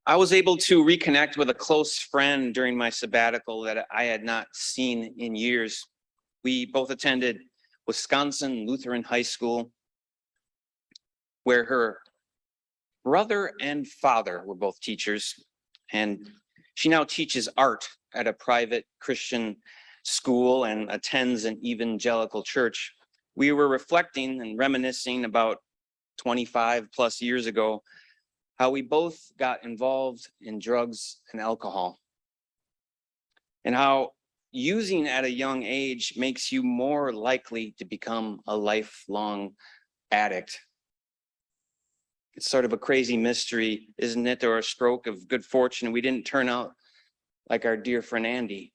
I was able to reconnect with a close friend during my sabbatical that I had not seen in years. We both attended Wisconsin Lutheran High School, where her brother and father were both teachers, and she now teaches art at a private Christian school and attends an evangelical church. We were reflecting and reminiscing about 25 plus years ago, how we both got involved in drugs and alcohol, and how using at a young age makes you more likely to become a lifelong addict. It's sort of a crazy mystery, isn't it? Or a stroke of good fortune. We didn't turn out like our dear friend Andy,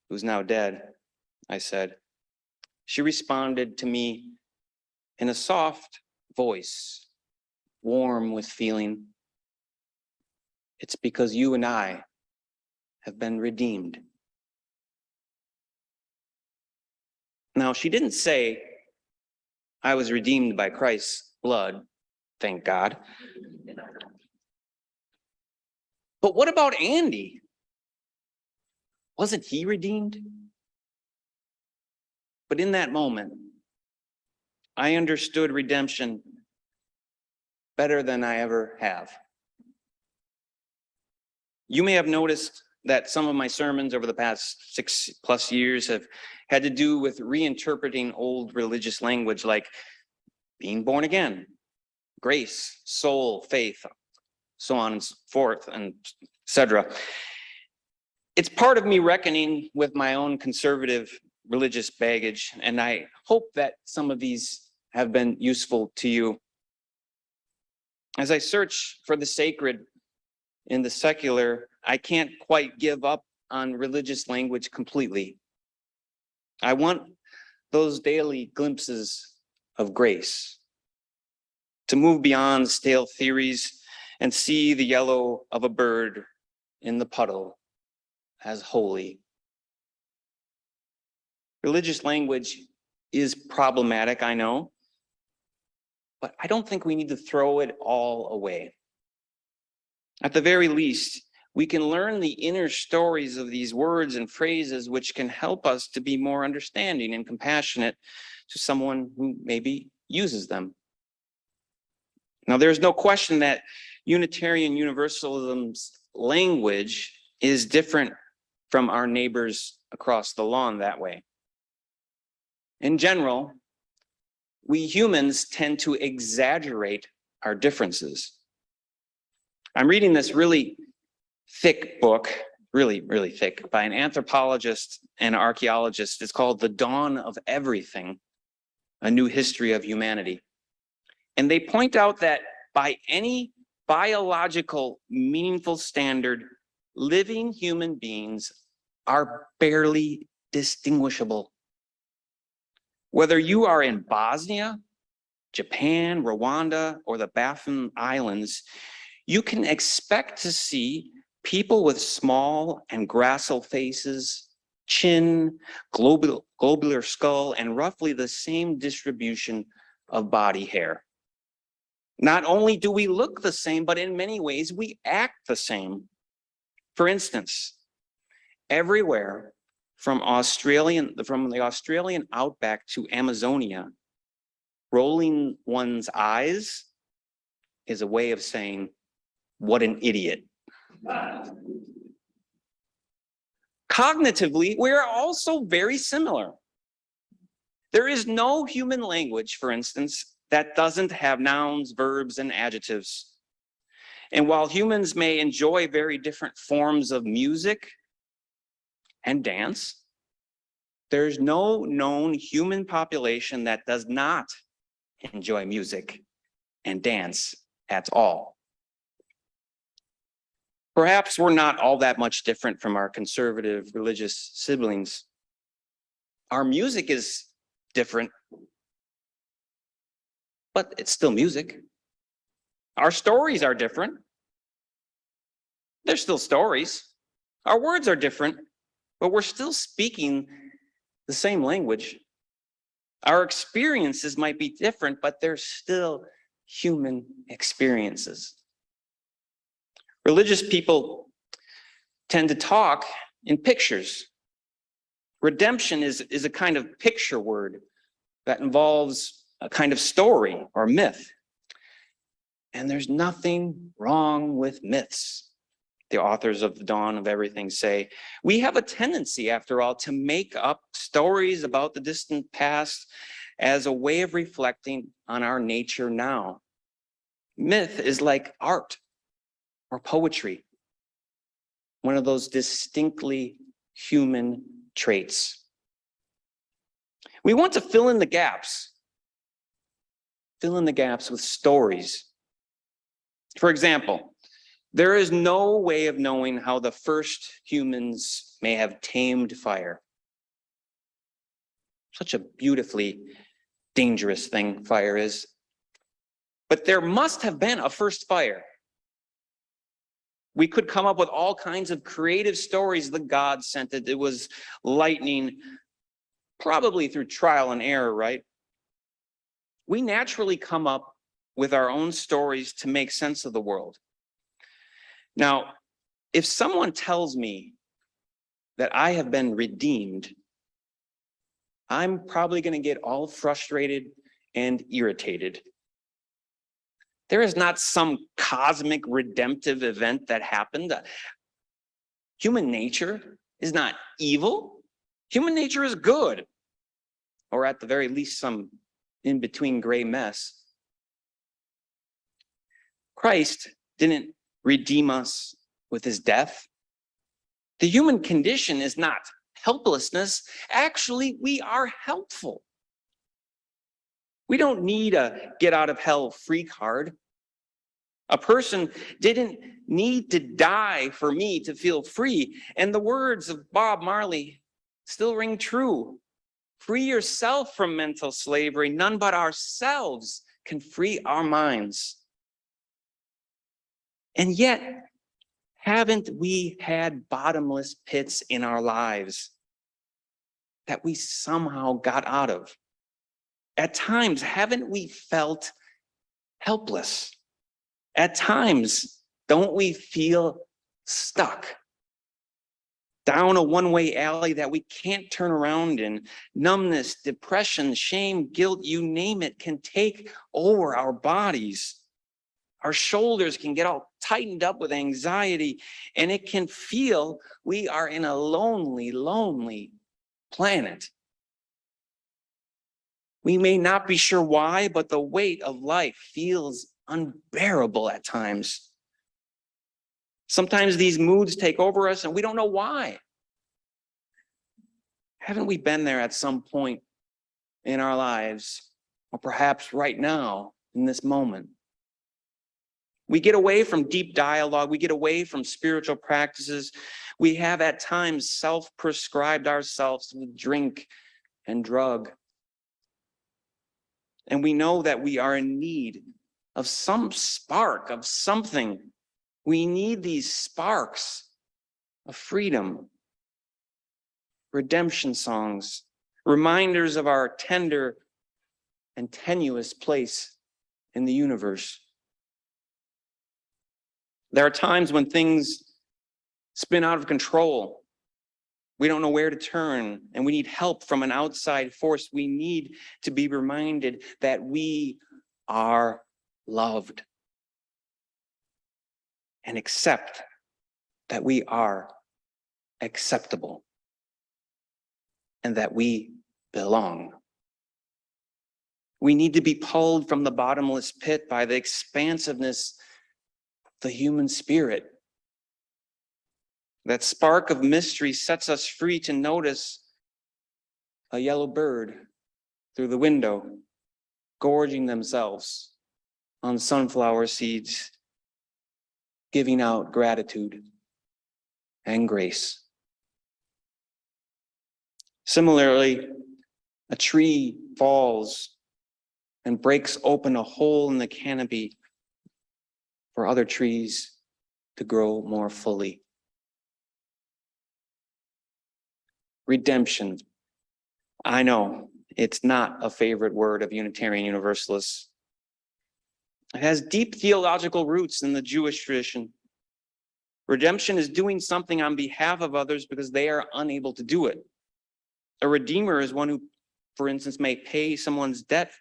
who's now dead, I said. She responded to me in a soft voice, warm with feeling. It's because you and I have been redeemed. Now, she didn't say I was redeemed by Christ's blood, thank God. But what about Andy? Wasn't he redeemed? But in that moment, I understood redemption better than I ever have. You may have noticed that some of my sermons over the past 6+ years have had to do with reinterpreting old religious language like being born again, grace, soul, faith, so on and so forth, and etc. It's part of me reckoning with my own conservative religious baggage, and I hope that some of these have been useful to you. As I search for the sacred in the secular, I can't quite give up on religious language completely. I want those daily glimpses of grace, to move beyond stale theories and see the yellow of a bird in the puddle as holy. Religious language is problematic, I know, but I don't think we need to throw it all away. At the very least, we can learn the inner stories of these words and phrases, which can help us to be more understanding and compassionate to someone who maybe uses them. Now, there's no question that Unitarian Universalism's language is different from our neighbors across the lawn that way. In general, we humans tend to exaggerate our differences. I'm reading this really thick book, really, really thick, by an anthropologist and archaeologist. It's called The Dawn of Everything, A New History of Humanity. And they point out that by any biological, meaningful standard, living human beings are barely distinguishable. Whether you are in Bosnia, Japan, Rwanda, or the Baffin Islands, you can expect to see people with small and gracile faces, chin, globular skull, and roughly the same distribution of body hair. Not only do we look the same, but in many ways we act the same. For instance, everywhere from the Australian outback to Amazonia, rolling one's eyes is a way of saying, what an idiot. Cognitively, we are also very similar. There is no human language, for instance, that doesn't have nouns, verbs, and adjectives. And while humans may enjoy very different forms of music and dance, there's no known human population that does not enjoy music and dance at all. Perhaps we're not all that much different from our conservative religious siblings. Our music is different, but it's still music. Our stories are different. They're still stories. Our words are different, but we're still speaking the same language. Our experiences might be different, but they're still human experiences. Religious people tend to talk in pictures. Redemption is a kind of picture word that involves a kind of story or myth. And there's nothing wrong with myths. The authors of The Dawn of Everything say, we have a tendency, after all, to make up stories about the distant past as a way of reflecting on our nature now. Myth is like art or poetry, one of those distinctly human traits. We want to fill in the gaps with stories. For example, there is no way of knowing how the first humans may have tamed fire. Such a beautifully dangerous thing fire is. But there must have been a first fire. We could come up with all kinds of creative stories. The God sent it. It was lightning, probably through trial and error, right? We naturally come up with our own stories to make sense of the world. Now, if someone tells me that I have been redeemed, I'm probably going to get all frustrated and irritated. There is not some cosmic redemptive event that happened. Human nature is not evil. Human nature is good, or at the very least, some in-between gray mess. Christ didn't redeem us with his death. The human condition is not helplessness. Actually, we are helpful. We don't need a get out of hell free card. A person didn't need to die for me to feel free. And the words of Bob Marley still ring true. Free yourself from mental slavery. None but ourselves can free our minds. And yet, haven't we had bottomless pits in our lives that we somehow got out of? At times, haven't we felt helpless? At times, don't we feel stuck down a one-way alley that we can't turn around in? Numbness, depression, shame, guilt, you name it, can take over our bodies. Our shoulders can get all tightened up with anxiety, and it can feel we are in a lonely, lonely planet. We may not be sure why, but the weight of life feels unbearable at times. Sometimes these moods take over us and we don't know why. Haven't we been there at some point in our lives, or perhaps right now in this moment? We get away from deep dialogue. We get away from spiritual practices. We have at times self-prescribed ourselves with drink and drug. And we know that we are in need of some spark of something. We need these sparks of freedom, redemption songs, reminders of our tender and tenuous place in the universe. There are times when things spin out of control. We don't know where to turn, and we need help from an outside force. We need to be reminded that we are loved, and accept that we are acceptable and that we belong. We need to be pulled from the bottomless pit by the expansiveness of the human spirit. That spark of mystery sets us free to notice a yellow bird through the window, gorging themselves on sunflower seeds, giving out gratitude and grace. Similarly, a tree falls and breaks open a hole in the canopy for other trees to grow more fully. Redemption. I know it's not a favorite word of Unitarian Universalists. It has deep theological roots in the Jewish tradition. Redemption is doing something on behalf of others because they are unable to do it. A redeemer is one who, for instance, may pay someone's debt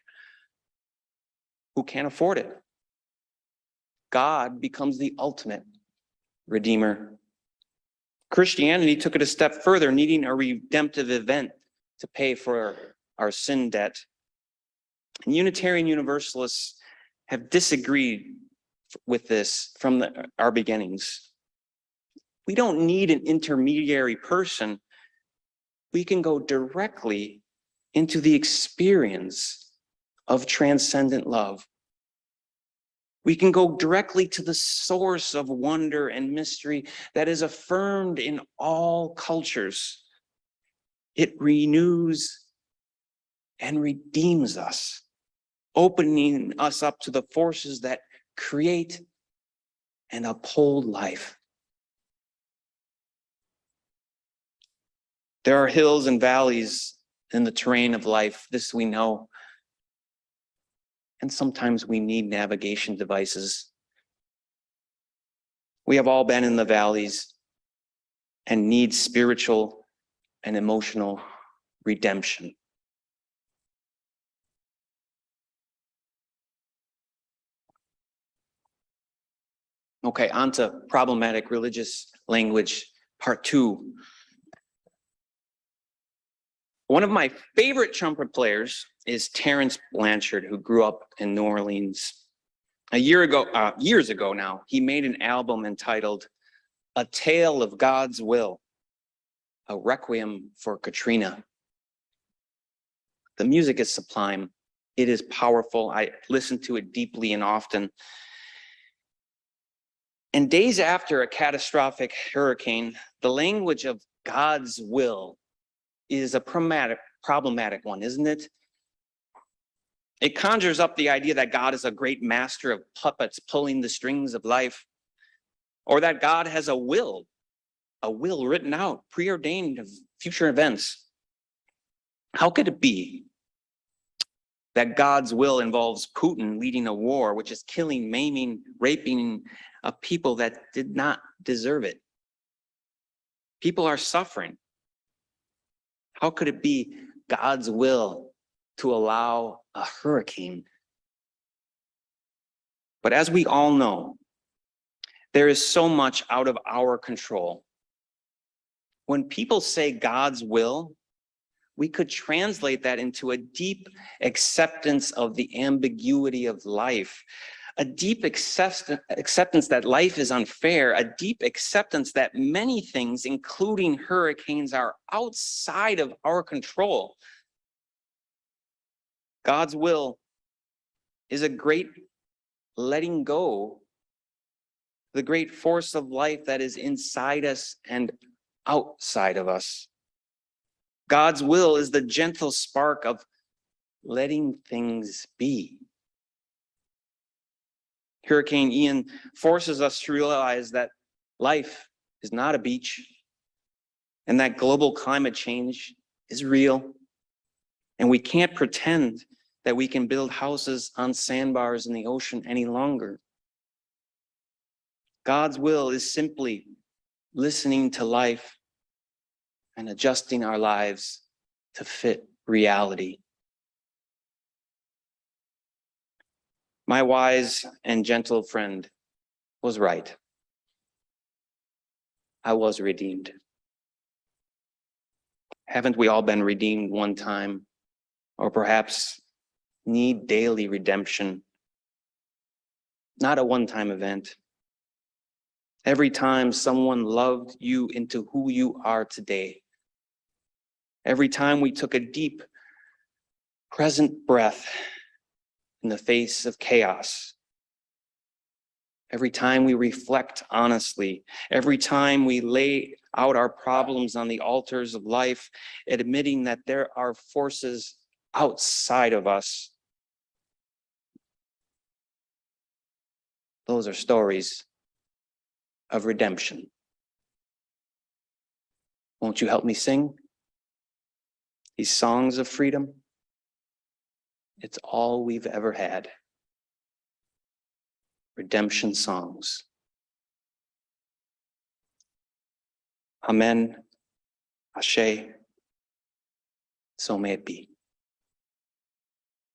who can't afford it. God becomes the ultimate redeemer. Christianity took it a step further, needing a redemptive event to pay for our sin debt. And Unitarian Universalists have disagreed with this from our beginnings. We don't need an intermediary person. We can go directly into the experience of transcendent love. We can go directly to the source of wonder and mystery that is affirmed in all cultures. It renews and redeems us, opening us up to the forces that create and uphold life. There are hills and valleys in the terrain of life, this we know. And sometimes we need navigation devices. We have all been in the valleys and need spiritual and emotional redemption. Okay, on to problematic religious language, part 2. One of my favorite trumpet players is Terrence Blanchard, who grew up in New Orleans. Years ago now, he made an album entitled A Tale of God's Will, a Requiem for Katrina. The music is sublime. It is powerful. I listen to it deeply and often. And days after a catastrophic hurricane, the language of God's will is a problematic one, isn't it? It conjures up the idea that God is a great master of puppets pulling the strings of life, or that God has a will written out, preordained of future events. How could it be that God's will involves Putin leading a war, which is killing, maiming, raping a people that did not deserve it? People are suffering. How could it be God's will to allow a hurricane? But as we all know, there is so much out of our control. When people say God's will, we could translate that into a deep acceptance of the ambiguity of life, a deep acceptance that life is unfair, a deep acceptance that many things, including hurricanes, are outside of our control. God's will is a great letting go, the great force of life that is inside us and outside of us. God's will is the gentle spark of letting things be. Hurricane Ian forces us to realize that life is not a beach and that global climate change is real. And we can't pretend that we can build houses on sandbars in the ocean any longer. God's will is simply listening to life and adjusting our lives to fit reality. My wise and gentle friend was right. I was redeemed. Haven't we all been redeemed one time, or perhaps need daily redemption? Not a one-time event. Every time someone loved you into who you are today. Every time we took a deep, present breath in the face of chaos. Every time we reflect honestly, every time we lay out our problems on the altars of life, admitting that there are forces outside of us. Those are stories of redemption. Won't you help me sing these songs of freedom? It's all we've ever had. Redemption songs. Amen. Ashe. So may it be.